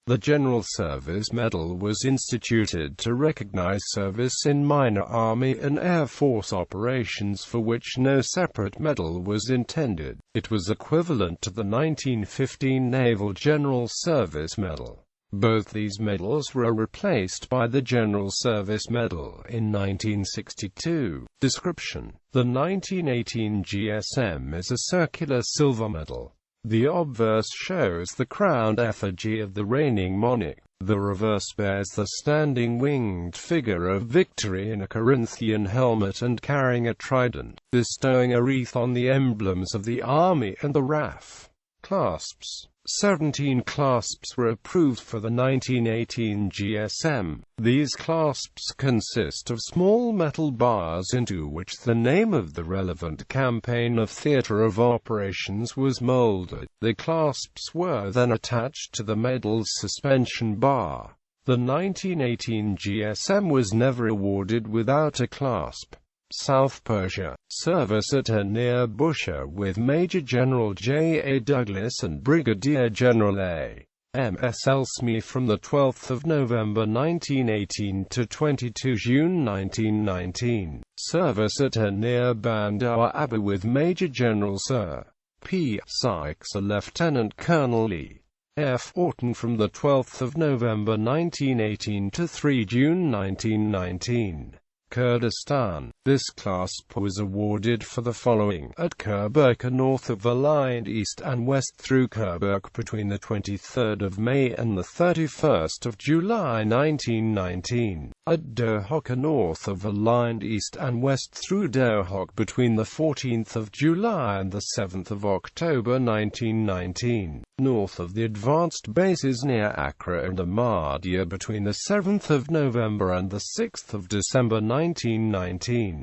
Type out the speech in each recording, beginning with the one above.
The General Service Medal was instituted to recognize service in minor Army and Air Force operations for which no separate medal was intended. It was equivalent to the 1915 Naval General Service Medal. Both these medals were replaced by the General Service Medal in 1962. Description: the 1918 GSM is a circular silver medal. The obverse shows the crowned effigy of the reigning monarch. The reverse bears the standing winged figure of Victory in a Corinthian helmet and carrying a trident, bestowing a wreath on the emblems of the army and the RAF. Clasps: 17 clasps were approved for the 1918 GSM. These clasps consist of small metal bars into which the name of the relevant campaign of theater of operations was molded. The clasps were then attached to the medal's suspension bar. The 1918 GSM was never awarded without a clasp. South Persia. Service at near Bushehr with Major General J. A. Douglas and Brigadier General A. M. S. Elsme from 12 November 1918 to 22 June 1919. Service at near Bandar Abbas with Major General Sir P. Sykes and Lieutenant Colonel E. F. Orton from 12 November 1918 to 3 June 1919. Kurdistan. This clasp was awarded for the following: at Kirkuk north of the line east and west through Kirkuk between the 23rd of May and the 31st of July 1919. At Dohuk north of the line east and west through Dohuk between the 14th of July and the 7th of October 1919. North of the advanced bases near Accra and Ahmadiyya between the 7th of November and the 6th of December 1919.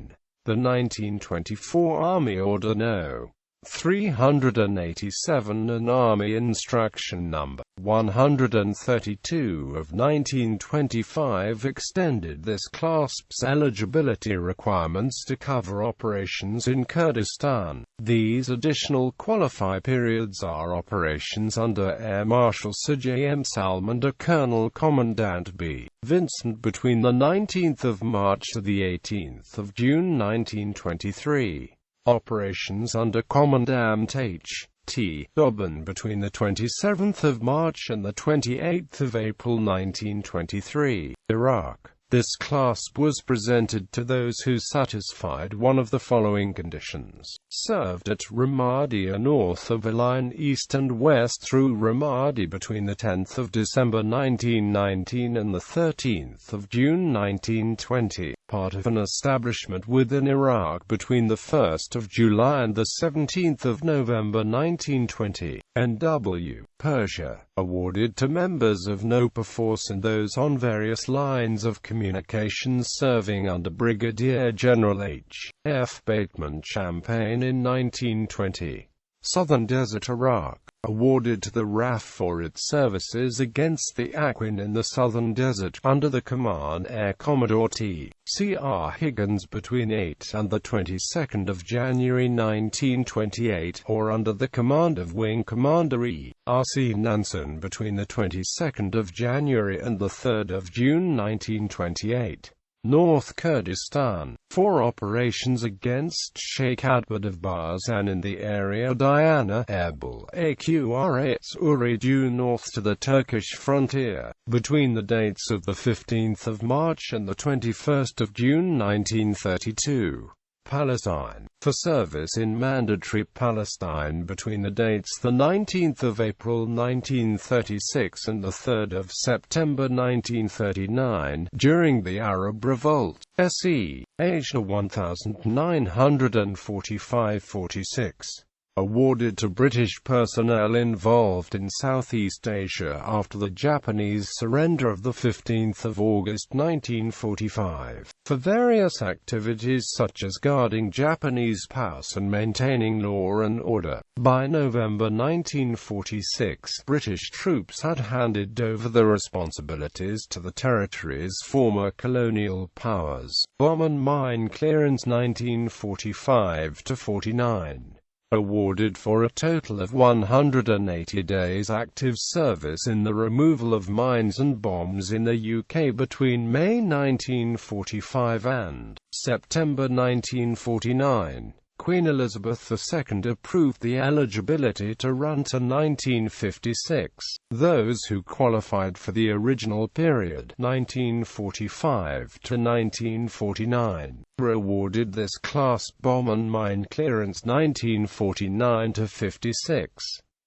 The 1924 Army Order No. 387 and Army Instruction No. 132 of 1925 extended this clasp's eligibility requirements to cover operations in Kurdistan. These additional qualify periods are operations under Air Marshal Sir J. M. Salman and Colonel Commandant B. Vincent between the 19th of March to the 18th of June 1923. Operations under Commandant H. T. Dobbin between the 27th of March and the 28th of April 1923. Iraq. This clasp was presented to those who satisfied one of the following conditions: served at Ramadi north of the line east and west through Ramadi between the 10th of December 1919 and the 13th of June 1920. Part of an establishment within Iraq between the 1st of July and the 17th of November 1920. N.W. Persia. Awarded to members of NOPA force and those on various lines of communications serving under Brigadier General H. F. Bateman Champagne in 1920. Southern Desert Iraq. Awarded to the RAF for its services against the Akwin in the Southern Desert, under the command Air Commodore T. C. R. Higgins between 8 and the 22nd of January 1928, or under the command of Wing Commander E. R. C. Nansen between the 22nd of January and the 3rd of June 1928. North Kurdistan. For operations against Sheikh Adbad of Barzan in the area Diana Erbil Aqras Uri due north to the Turkish frontier, between the dates of the 15th of March and the 21st of June 1932. Palestine. For service in Mandatory Palestine between the dates the 19th of April 1936 and the 3rd of September 1939, during the Arab Revolt. SE. Asia 1945-46. Awarded to British personnel involved in Southeast Asia after the Japanese surrender of 15 August 1945, for various activities such as guarding Japanese pass and maintaining law and order. By November 1946, British troops had handed over the responsibilities to the territory's former colonial powers. Bomb and mine clearance 1945-49. awarded for a total of 180 days active service in the removal of mines and bombs in the UK between May 1945 and September 1949. Queen Elizabeth II approved the eligibility to run to 1956. Those who qualified for the original period, 1945 to 1949, were awarded this class bomb and mine clearance 1949 to 56.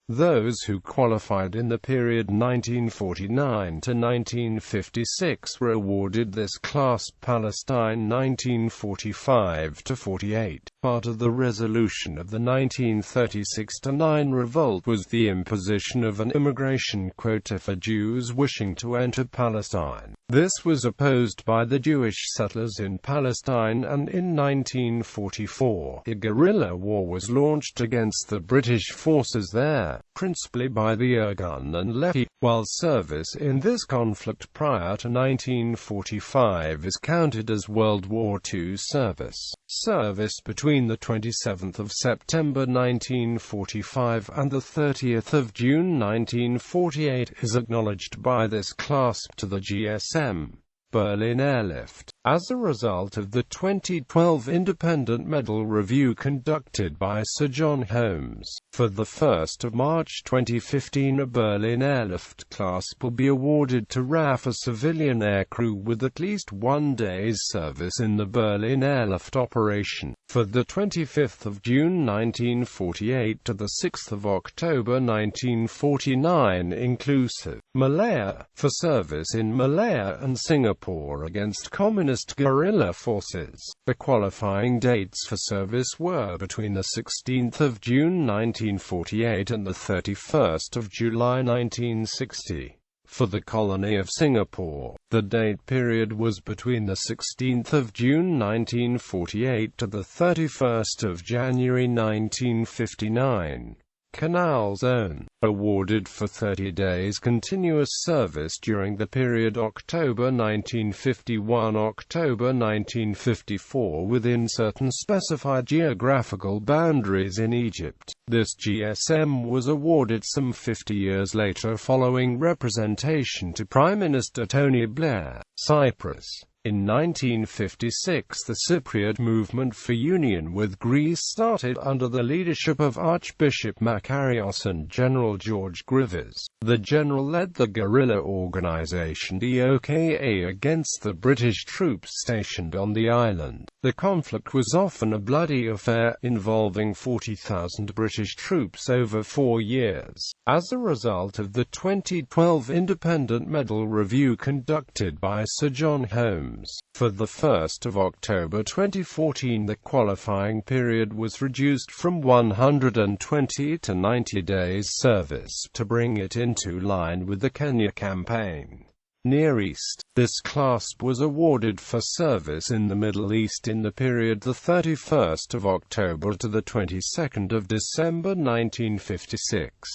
Those who qualified in the period 1949 to 1956 were awarded this class Palestine 1945 to 48. Part of the resolution of the 1936–9 revolt was the imposition of an immigration quota for Jews wishing to enter Palestine. This was opposed by the Jewish settlers in Palestine, and in 1944, a guerrilla war was launched against the British forces there, principally by the Irgun and Lehi. While service in this conflict prior to 1945 is counted as World War II service, service between the 27th of September 1945 and the 30th of June 1948 is acknowledged by this clasp to the GSM. Berlin Airlift. As a result of the 2012 Independent Medal Review conducted by Sir John Holmes, for the 1st of March 2015 a Berlin Airlift clasp will be awarded to RAF, a civilian aircrew with at least 1 day's service in the Berlin Airlift operation, for the 25th of June 1948 to the 6th of October 1949 inclusive. Malaya, for service in Malaya and Singapore against Communist guerrilla forces. The qualifying dates for service were between the 16th of June 1948 and the 31st of July 1960. For the colony of Singapore, the date period was between the 16th of June 1948 to the 31st of January 1959. Canal Zone, awarded for 30 days continuous service during the period October 1951–October 1954 within certain specified geographical boundaries in Egypt. This GSM was awarded some 50 years later following representation to Prime Minister Tony Blair, Cyprus. In 1956 the Cypriot movement for union with Greece started under the leadership of Archbishop Makarios and General George Grievous. The general led the guerrilla organization DOKA against the British troops stationed on the island. The conflict was often a bloody affair, involving 40,000 British troops over 4 years. As a result of the 2012 Independent Medal Review conducted by Sir John Holmes, for the 1st of October 2014 the qualifying period was reduced from 120 to 90 days service to bring it into line with the Kenya campaign. Near East. This clasp was awarded for service in the Middle East in the period the 31st of October to the 22nd of December 1956.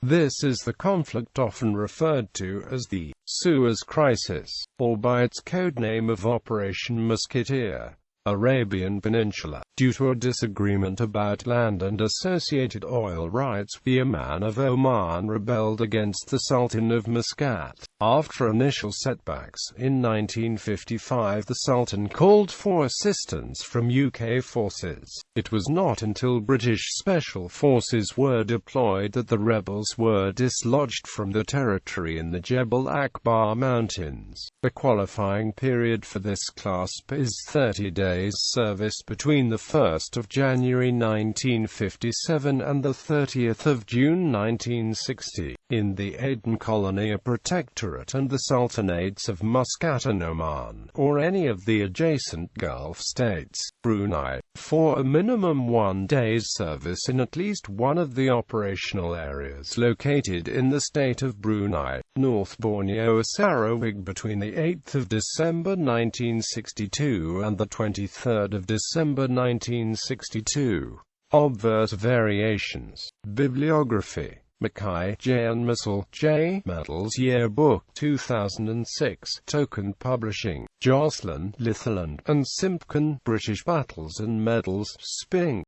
This is the conflict often referred to as the Suez Crisis, or by its codename of Operation Musketeer. Arabian Peninsula. Due to a disagreement about land and associated oil rights, the Imam of Oman rebelled against the Sultan of Muscat. After initial setbacks, in 1955 the Sultan called for assistance from UK forces. It was not until British Special Forces were deployed that the rebels were dislodged from the territory in the Jebel Akbar Mountains. The qualifying period for this clasp is 30 days service between the 1st of January 1957 and the 30th of June 1960, in the Aden colony, a protectorate, and the Sultanates of Muscat and Oman, or any of the adjacent Gulf states. Brunei, for a minimum 1 day's service in at least one of the operational areas located in the state of Brunei, North Borneo, Sarawak, between the 8th of December 1962 and the 23rd of December 1962. Obverse variations. Bibliography. Mackay, J. and Missile, J. Medals Yearbook 2006. Token Publishing. Jocelyn, Litherland, and Simpkin. British Battles and Medals. Spink.